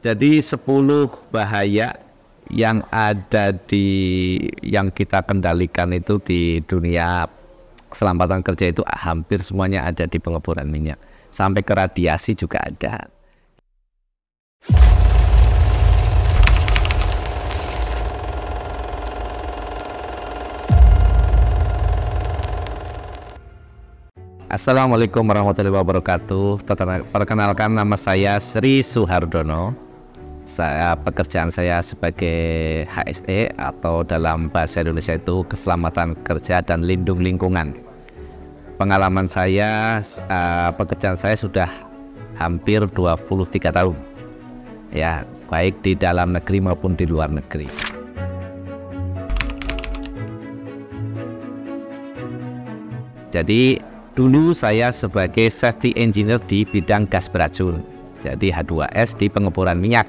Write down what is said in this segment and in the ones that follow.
Jadi 10 bahaya yang ada yang kita kendalikan itu di dunia keselamatan kerja itu hampir semuanya ada di pengeboran minyak. Sampai ke radiasi juga ada. Assalamualaikum warahmatullahi wabarakatuh. Perkenalkan, nama saya Sri Suhardono. Pekerjaan saya sebagai HSE atau dalam bahasa Indonesia itu Keselamatan Kerja dan Lindung Lingkungan. Pengalaman saya, pekerjaan saya sudah hampir 23 tahun. Ya, baik di dalam negeri maupun di luar negeri. Jadi dulu saya sebagai safety engineer di bidang gas beracun, jadi H2S di pengeboran minyak,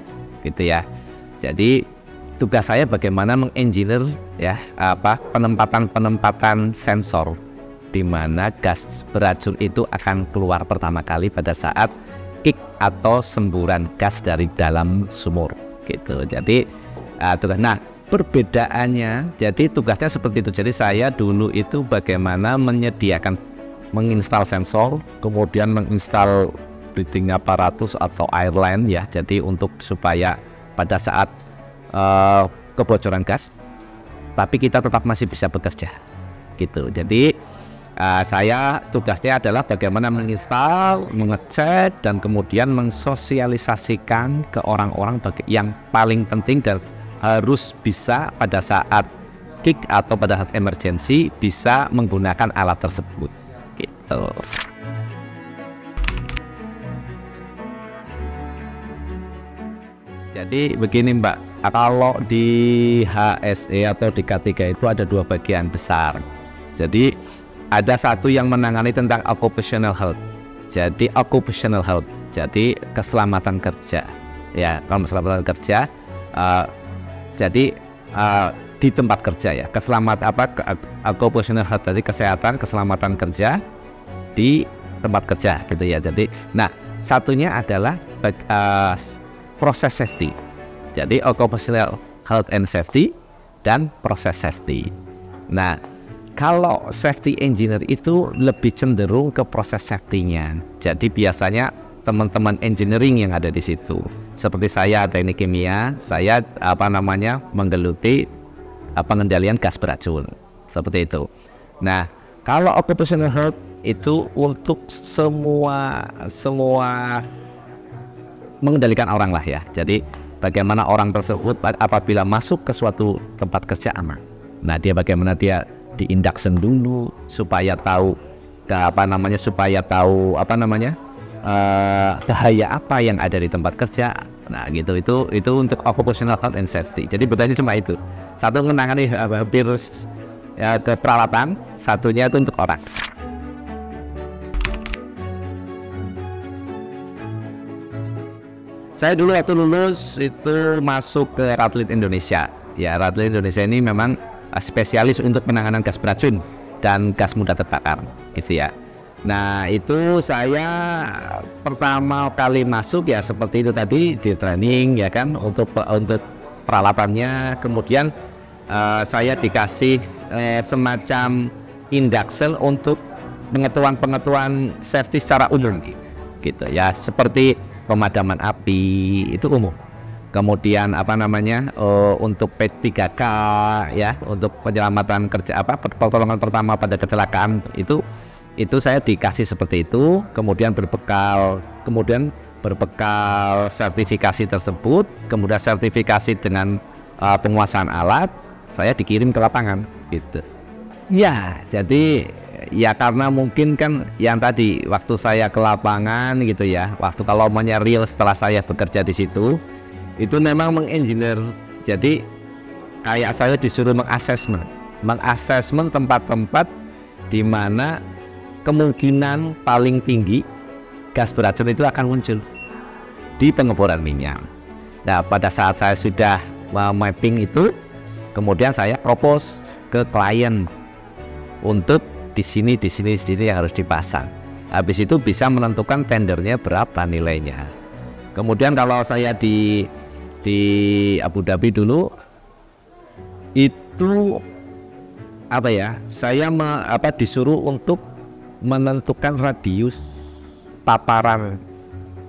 gitu ya. Jadi tugas saya bagaimana mengengineer ya penempatan sensor di mana gas beracun itu akan keluar pertama kali pada saat kick atau semburan gas dari dalam sumur, gitu. Jadi perbedaannya, jadi tugasnya seperti itu. Jadi saya dulu itu bagaimana menginstal sensor, kemudian menginstal breathing apparatus atau air line ya. Jadi untuk supaya pada saat kebocoran gas, tapi kita tetap masih bisa bekerja, gitu. Jadi saya tugasnya adalah bagaimana menginstal, mengecek, dan kemudian mensosialisasikan ke orang-orang yang paling penting dan harus bisa pada saat kick atau pada saat emergency bisa menggunakan alat tersebut, gitu. Jadi begini Mbak, kalau di HSE atau di K3 itu ada dua bagian besar. Jadi ada satu yang menangani tentang occupational health. Jadi occupational health, jadi keselamatan kerja. Ya, kalau keselamatan kerja, jadi di tempat kerja ya, occupational health, jadi kesehatan, keselamatan kerja di tempat kerja, gitu ya. Jadi, nah satunya adalah proses safety. Jadi occupational health and safety dan proses safety. Nah, kalau safety engineer itu lebih cenderung ke proses safety-nya. Jadi biasanya teman-teman engineering yang ada di situ. Seperti saya teknik kimia, saya menggeluti pengendalian gas beracun. Seperti itu. Nah, kalau occupational health itu untuk semua mengendalikan orang lah ya. Jadi bagaimana orang tersebut apabila masuk ke suatu tempat kerja aman. Nah, bagaimana dia di-induction dulu supaya tahu bahaya apa yang ada di tempat kerja. Nah, gitu. Itu untuk occupational health and safety. Jadi betulnya cuma itu. Satu menangani virus ya, ke peralatan, satunya itu untuk orang. Saya dulu waktu lulus itu masuk ke Radlid Indonesia. Ya, Radlid Indonesia ini memang spesialis untuk penanganan gas beracun dan gas mudah terbakar, gitu ya. Nah, itu saya pertama kali masuk ya seperti itu tadi, di training ya kan, untuk peralatannya. Kemudian saya dikasih semacam induction untuk pengetahuan safety secara umum, gitu ya, seperti pemadaman api itu umum. Kemudian untuk P3K ya, untuk penyelamatan kerja pertolongan pertama pada kecelakaan itu saya dikasih seperti itu. Kemudian berbekal sertifikasi tersebut, kemudian sertifikasi dengan penguasaan alat, saya dikirim ke lapangan, gitu. Ya, jadi ya karena mungkin kan yang tadi waktu saya ke lapangan gitu ya, waktu kalau real setelah saya bekerja di situ, itu memang mengengineer. Jadi kayak saya disuruh mengasesmen tempat-tempat di mana kemungkinan paling tinggi gas beracun itu akan muncul di pengeboran minyak. Nah, pada saat saya sudah mapping itu, kemudian saya propose ke klien untuk di sini yang harus dipasang. Habis itu bisa menentukan tendernya berapa nilainya. Kemudian kalau saya di Abu Dhabi dulu itu apa ya? Saya disuruh untuk menentukan radius paparan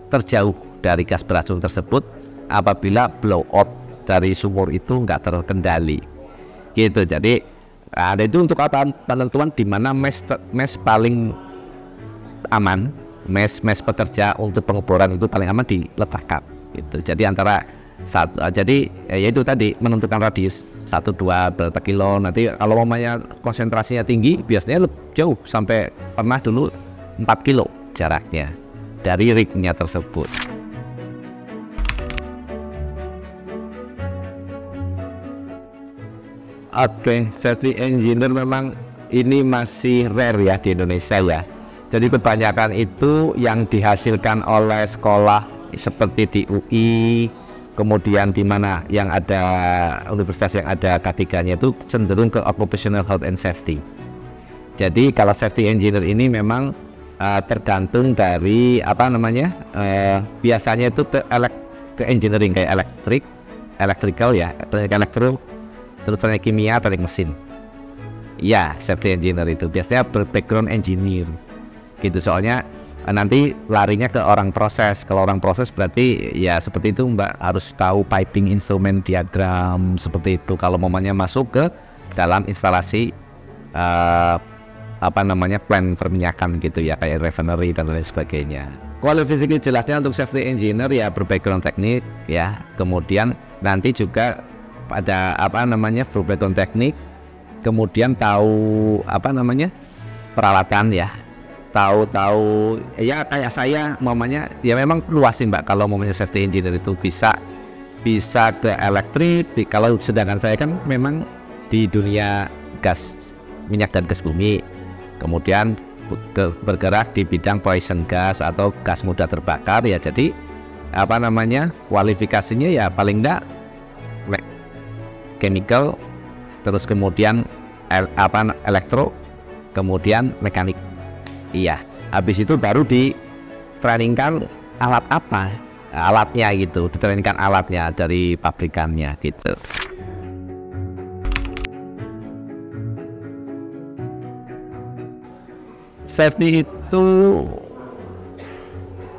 terjauh dari gas beracun tersebut apabila blowout dari sumur itu nggak terkendali gitu. Jadi ada itu untuk apa? Penentuan di mana mes paling aman, mes pekerja untuk pengeboran itu paling aman diletakkan gitu. Jadi antara satu, jadi yaitu tadi menentukan radius 1-2 berapa kilo. Nanti kalau mamanya konsentrasinya tinggi biasanya jauh, sampai pernah dulu 4 kilo jaraknya dari rignya tersebut. Oke, safety engineer memang ini masih rare ya di Indonesia ya. Jadi kebanyakan itu yang dihasilkan oleh sekolah seperti di UI, kemudian di mana yang ada universitas yang ada K3-nya itu cenderung ke occupational health and safety. Jadi kalau safety engineer ini memang tergantung dari biasanya itu ke engineering kayak electrical ya, teknik elektro, terus teknik kimia, teknik mesin. Ya, safety engineer itu biasanya background engineer gitu, soalnya nanti larinya ke orang proses. Kalau orang proses berarti ya seperti itu Mbak, harus tahu piping instrument diagram seperti itu kalau mamanya masuk ke dalam instalasi plant perminyakan gitu ya, kayak refinery dan lain sebagainya. Kualifikasi jelasnya untuk safety engineer ya berbackground teknik ya, kemudian nanti juga ada berbackground teknik, kemudian tahu peralatan ya, tahu ya kayak saya mamanya ya memang luas sih Mbak. Kalau mamanya safety engineer itu bisa ke elektrik, kalau sedangkan saya kan memang di dunia gas, minyak dan gas bumi, kemudian bergerak di bidang poison gas atau gas mudah terbakar ya. Jadi kualifikasinya ya paling enggak chemical, terus kemudian elektro, kemudian mekanik. Iya, habis itu baru di-trainingkan alatnya gitu, di-trainingkan alatnya dari pabrikannya gitu. Safety itu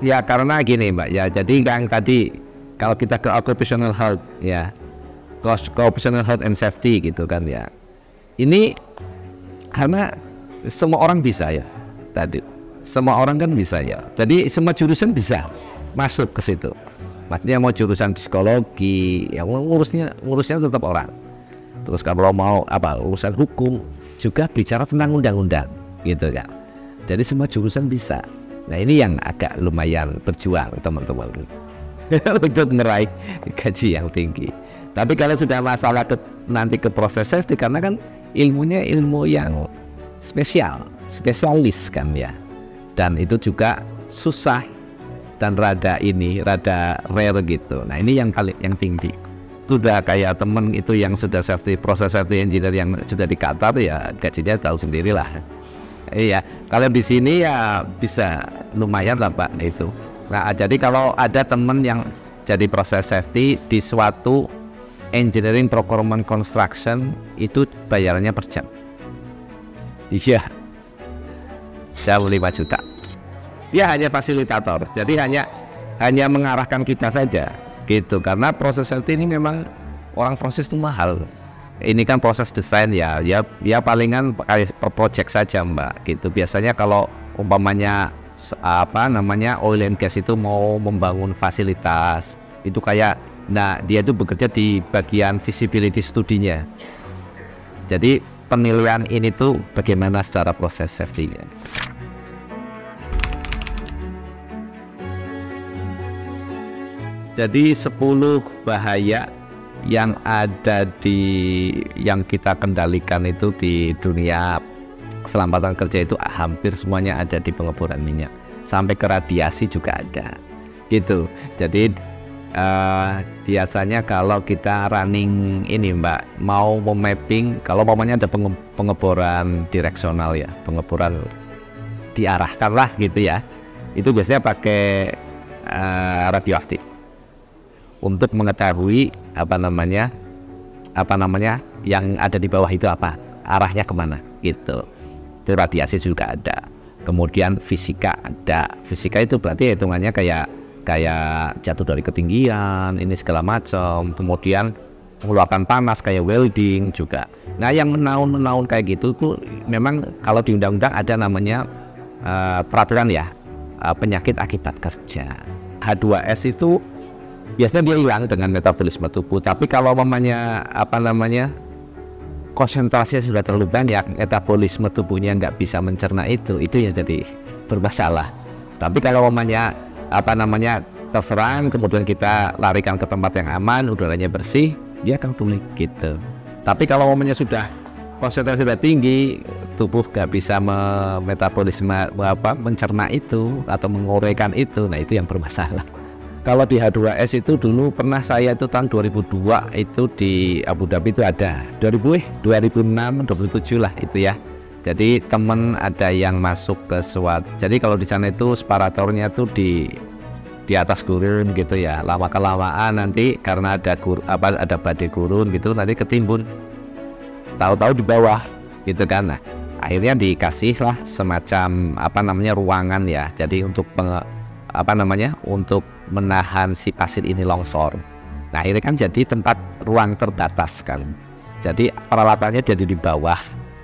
ya karena gini Mbak ya, jadi yang tadi kalau kita ke occupational health ya, occupational health and safety gitu kan ya, ini karena semua orang bisa ya, tadi semua orang kan bisa ya, jadi semua jurusan bisa masuk ke situ. Maksudnya mau jurusan psikologi ya ngurusnya tetap orang, terus kalau mau urusan hukum juga bicara tentang undang-undang gitu kan. Jadi semua jurusan bisa. Nah ini yang agak lumayan berjuang teman-teman untuk meraih gaji yang tinggi. Tapi kalau sudah masalah nanti ke proses safety, karena kan ilmunya ilmu yang spesialis kan ya, dan itu juga susah dan rada rare gitu. Nah ini yang tinggi. Sudah kayak temen itu yang sudah proses safety engineer yang sudah di Qatar ya, gajinya tahu sendirilah. Iya, kalau di sini ya bisa lumayan lah Pak itu. Nah jadi kalau ada temen yang jadi proses safety di suatu engineering procurement construction, itu bayarannya per jam. Iya, jam 5 juta. Dia hanya fasilitator, jadi hanya mengarahkan kita saja gitu. Karena proses safety ini memang orang proses itu mahal. Ini kan proses desain ya palingan per project saja Mbak gitu. Biasanya kalau umpamanya oil and gas itu mau membangun fasilitas itu kayak, nah dia itu bekerja di bagian visibility studinya. Jadi penilaian ini tuh bagaimana secara proses safety-nya. Jadi 10 bahaya yang ada yang kita kendalikan itu di dunia keselamatan kerja itu hampir semuanya ada di pengeboran minyak, sampai ke radiasi juga ada gitu. Jadi biasanya kalau kita running ini Mbak, mau memapping, kalau mamanya ada pengeboran direksional ya, pengeboran diarahkan lah gitu ya, itu biasanya pakai radioaktif untuk mengetahui apa namanya yang ada di bawah itu apa, arahnya kemana gitu. Itu radiasi juga ada. Kemudian fisika ada. Fisika itu berarti hitungannya kayak jatuh dari ketinggian, ini segala macam. Kemudian mengeluarkan panas kayak welding juga. Nah, yang menaun kayak gitu tuh memang kalau di undang-undang ada namanya peraturan ya, penyakit akibat kerja. H2S itu biasanya dia hilang dengan metabolisme tubuh, tapi kalau konsentrasinya sudah terlalu banyak, metabolisme tubuhnya nggak bisa mencerna itu yang jadi bermasalah. Tapi kalau terserang, kemudian kita larikan ke tempat yang aman, udaranya bersih, dia akan pulih gitu. Tapi kalau sudah konsentrasi sudah tinggi, tubuh nggak bisa mencerna itu atau menguraikan itu, nah itu yang bermasalah. Kalau di H2S itu dulu pernah saya itu tahun 2002 itu di Abu Dhabi itu ada 2006, 2007 lah itu ya. Jadi temen ada yang masuk ke suatu. Jadi kalau di sana itu separatornya tuh di atas gurun gitu ya. Lama kelamaan nanti karena ada badai gurun gitu nanti ketimbun. Tahu-tahu di bawah gitu kan. Nah, akhirnya dikasih lah semacam ruangan ya. Jadi untuk untuk menahan si pasir ini longsor. Nah, ini kan jadi tempat ruang terbatas kan. Jadi peralatannya jadi di bawah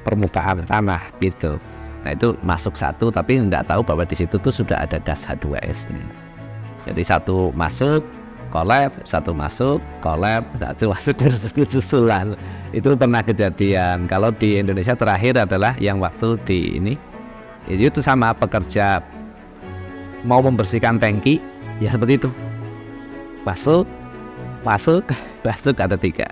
permukaan tanah gitu. Nah, itu masuk satu tapi tidak tahu bahwa di situ tuh sudah ada gas H2S-nya. Jadi satu masuk, collab, satu masuk, collab, satu masuk terus susulan. Itu pernah kejadian. Kalau di Indonesia terakhir adalah yang waktu di ini itu sama pekerja mau membersihkan tangki ya seperti itu, masuk ada 3.